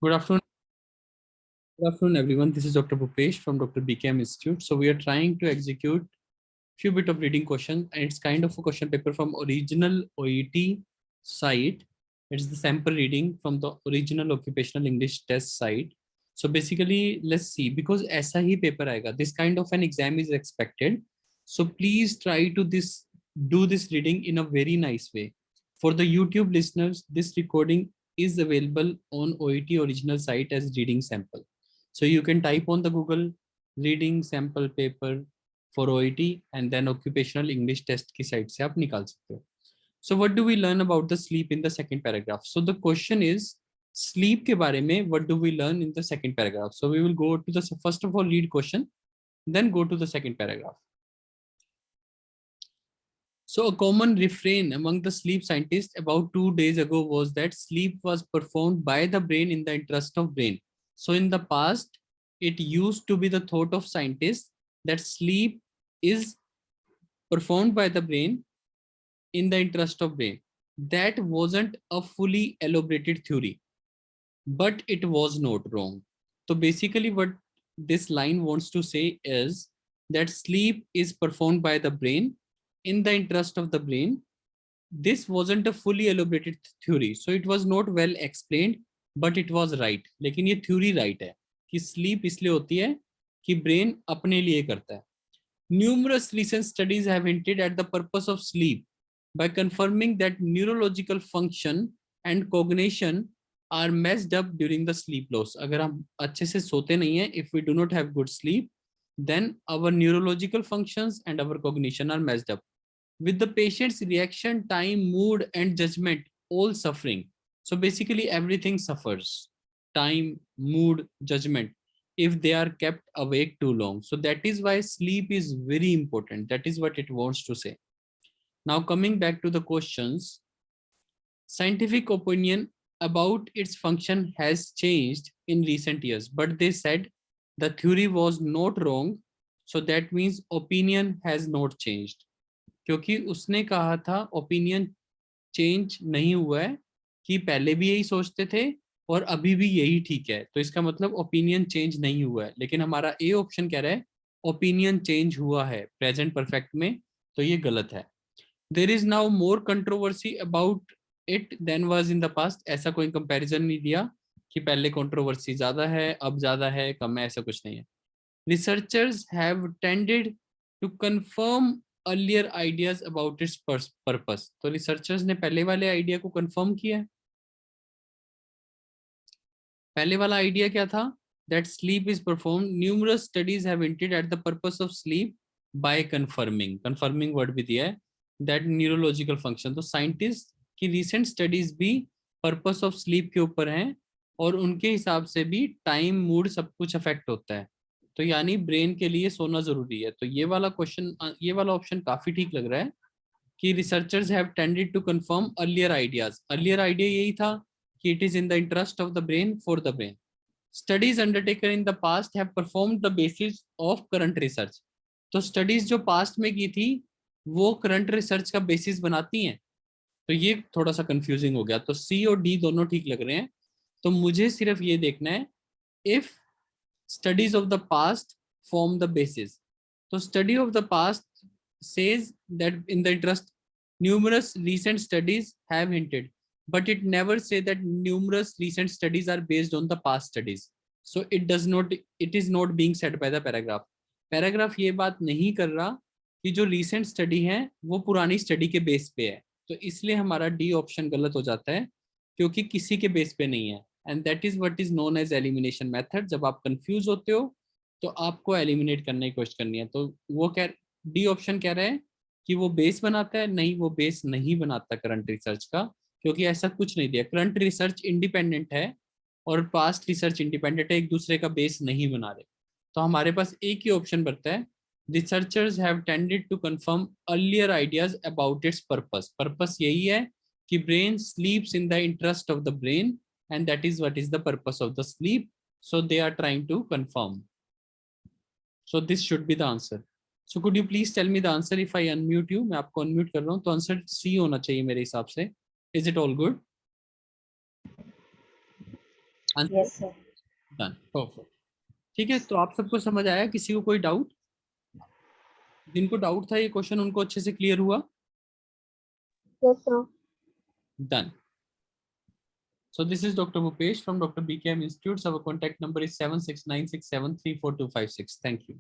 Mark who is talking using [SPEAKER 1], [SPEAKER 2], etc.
[SPEAKER 1] Good afternoon. Good afternoon, everyone. This is Dr. Bhupesh from Dr. BKM Institute. So we are trying to execute few bit of reading question, and it's kind of a question paper from original OET site. It's the sample reading from the original occupational English test site. So basically, let's see, because ऐसा ही paper आएगा. This kind of an exam is expected. So please try to do this reading in a very nice way. For the YouTube listeners, this recording is available on OET original site as reading sample. So you can type on the Google reading sample paper for OET and then occupational English test की site से आप निकाल सकते हो. So what do we learn about the sleep in the second paragraph? So the question is sleep के बारे में what do we learn in the second paragraph? So we will go to the first of all read question, then go to the second paragraph. So a common refrain among the sleep scientists about 2 days ago was that sleep was performed by the brain in the interest of brain. So in the past, it used to be the thought of scientists that sleep is performed by the brain in the interest of brain. That wasn't a fully elaborated theory, but it was not wrong. So basically what this line wants to say is that sleep is performed by the brain in the interest of the brain. This wasn't a fully elaborated theory, so it was not well explained, but it was right. लेकिन ये theory right है कि sleep इसलिए होती है कि brain अपने लिए करता है. Numerous recent studies have hinted at the purpose of sleep by confirming that neurological function and cognition are messed up during the sleep loss. अगर हम अच्छे से सोते नहीं हैं, if we do not have good sleep, then our neurological functions and our cognition are messed up, with the patient's reaction time, mood, and judgment all suffering. So basically everything suffers: time, mood, judgment, if they are kept awake too long. So that is why sleep is very important. That is what it wants to say. Now coming back to the questions, scientific opinion about its function has changed in recent years, but they said the theory was not wrong. So that means opinion has not changed. क्योंकि उसने कहा था opinion change नहीं हुआ है कि पहले भी यही सोचते थे और अभी भी यही ठीक है, तो इसका मतलब ओपिनियन चेंज नहीं हुआ है. लेकिन हमारा ए ऑप्शन कह रहा है ओपिनियन चेंज हुआ है प्रेजेंट परफेक्ट में, तो ये गलत है. There is now more controversy about it than was in the past. ऐसा कोई कंपैरिजन नहीं दिया कि पहले कंट्रोवर्सी ज्यादा है, अब ज्यादा है, कम है, ऐसा कुछ नहीं है. Researchers have tended to confirm earlier ideas about its purpose. तो रिसर्चर्स ने पहले वाले आइडिया को कंफर्म किया है. पहले वाला आइडिया क्या था? That sleep is perform. Numerous studies have hinted at the purpose of sleep by confirming. Confirming word भी दिया है. That neurological function. तो साइंटिस्ट की रिसेंट स्टडीज भी पर्पस ऑफ स्लीप के ऊपर हैं और उनके हिसाब से भी टाइम, मूड, सब कुछ अफेक्ट होता है. तो यानी ब्रेन के लिए सोना जरूरी है. तो ये वाला क्वेश्चन, ये वाला ऑप्शन काफी ठीक लग रहा है कि researchers have tended to confirm earlier ideas. Earlier idea यही था कि it is in the interest of the brain for the brain. Studies undertaken in the past have performed the basis of current research. तो studies जो past में की थी वो current research का बेसिस बनाती हैं. तो ये थोड़ा सा कंफ्यूजिंग हो गया. तो सी और डी दोनों ठीक लग रहे हैं. तो मुझे सिर्फ ये देखना है if studies of the past form the basis. So study of the past says that in the interest, numerous recent studies have hinted, but it never say that numerous recent studies are based on the past studies. So it is not being said by the paragraph. Paragraph ये बात नहीं कर रहा कि जो recent study है वो पुरानी study के बेस पे है. तो इसलिए हमारा डी ऑप्शन गलत हो जाता है क्योंकि किसी के बेस पे नहीं है. And that is what is known as elimination method. जब आप कंफ्यूज होते हो तो आपको एलिमिनेट करने की कोशिश करनी है. तो वो कह, डी ऑप्शन कह रहा है कि वो बेस बनाता है. नहीं, वो बेस नहीं बनाता करंट रिसर्च का, क्योंकि ऐसा कुछ नहीं दिया. करंट रिसर्च इंडिपेंडेंट है और पास्ट रिसर्च इंडिपेंडेंट है, एक दूसरे का बेस नहीं बना रहे. तो हमारे पास एक ही ऑप्शन बनता है, researchers have tended to confirm earlier ideas about its purpose. Purpose यही है कि brain sleeps in the interest of the brain, and that is what is the purpose of the sleep. So they are trying to confirm. So this should be the answer. So could you please tell me the answer if I unmute you? मैं आपको unmute कर रहा हूँ. तो answer C होना चाहिए मेरे हिसाब से. Is it all good? Answer
[SPEAKER 2] Yes, sir.
[SPEAKER 1] Done, perfect. ठीक है, तो आप सबको समझ आया? किसी को कोई डाउट? जिनको डाउट था ये क्वेश्चन उनको अच्छे से क्लियर हुआ?
[SPEAKER 2] Yes, sir.
[SPEAKER 1] Done. So this is Dr. Bhupesh from Dr. BKM Institutes. Our contact number is 7696734256. Thank you.